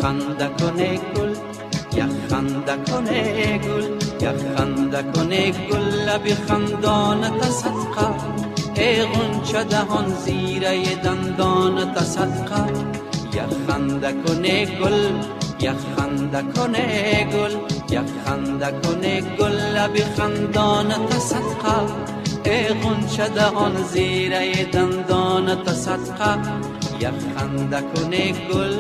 خنده گل، خنده گل، خنده گل، لب خندانت صدقه، ای غنچه دهان زیره دندانت صدقه. خنده گل، خنده گل، خنده گل، لب خندانت صدقه، ای غنچه دهان زیره دندانت صدقه. خنده گل.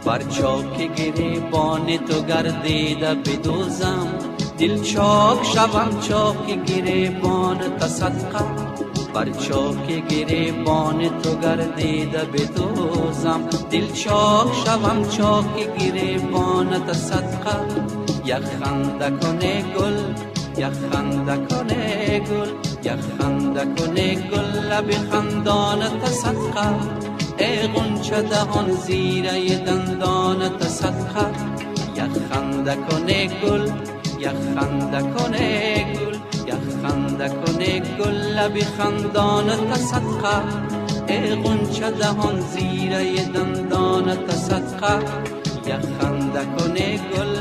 بر چاک گریبان تو گردیده بدوزم، دل چاک شوم چاک گریبان تا صدقه. بر چاک گریبان تو گردیده بدوزم، دل چاک شوم چاک گریبان تا صدقه. خنده گل، خنده گل، خنده گل، لب خندانت صدقه، ای غنچه دهان زیره دندانت صدقه. خنده گل، خنده گل، خنده گل، لب خندانت صدقه، ای غنچه دهان زیره دندانت صدقه. خنده گل.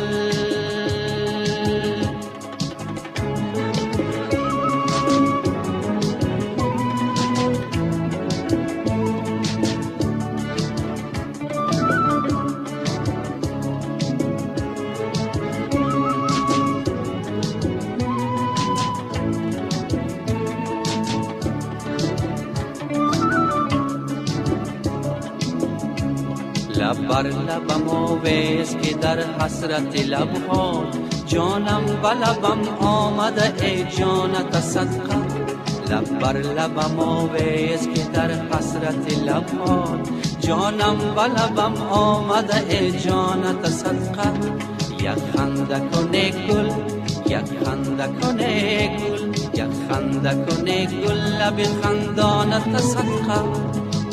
لب بر لبم آویز که در حسرت لبها، جانم به لبم آمده ای جانت صدقه. لب بر لبم آویز که در حسرت لبها، جانم به لبم آمده ای جانت صدقه. خنده گل، خنده گل، خنده گل، لب خندانت صدقه،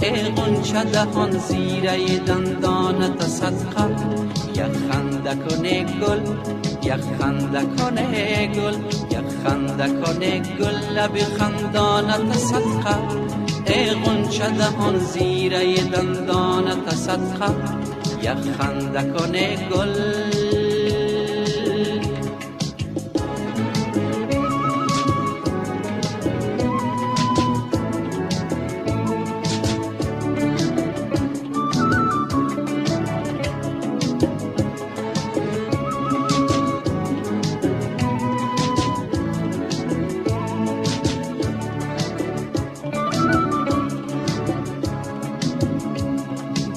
ای غنچه دهان زیره دندانت صدقه. خنده گل، خنده گل، خنده گل، لب خندانت صدقه، ای غنچه دهان زیره دندانت صدقه. خنده گل.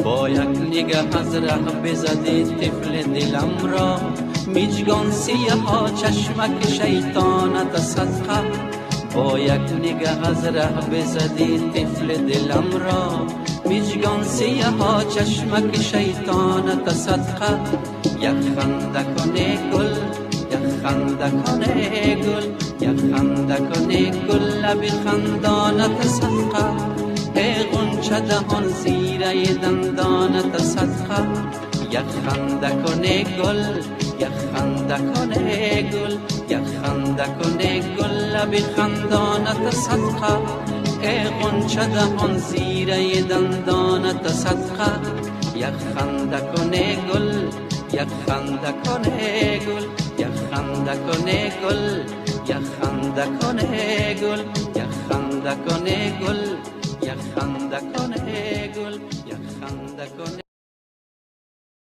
با یک نگاه از ره بزدی طفل دلم را، میجگان سیه ها چشمک شیطانت صدقه. با یک نگاه از ره بزدی طفل دلم را، میجگان سیه ها چشمک شیطانت صدقه. خنده گل، خنده گل، خنده گل، لب خندانت صدقه، ای غنچه دهان زیره دندانت صدقه. خنده گل، خنده گل، خنده گل، لب خندانت صدقه، ای غنچه دهان زیره دندانت صدقه. خنده گل، خنده گل، خنده گل، خنده گل، خنده گل، خنده گل، خنده گل.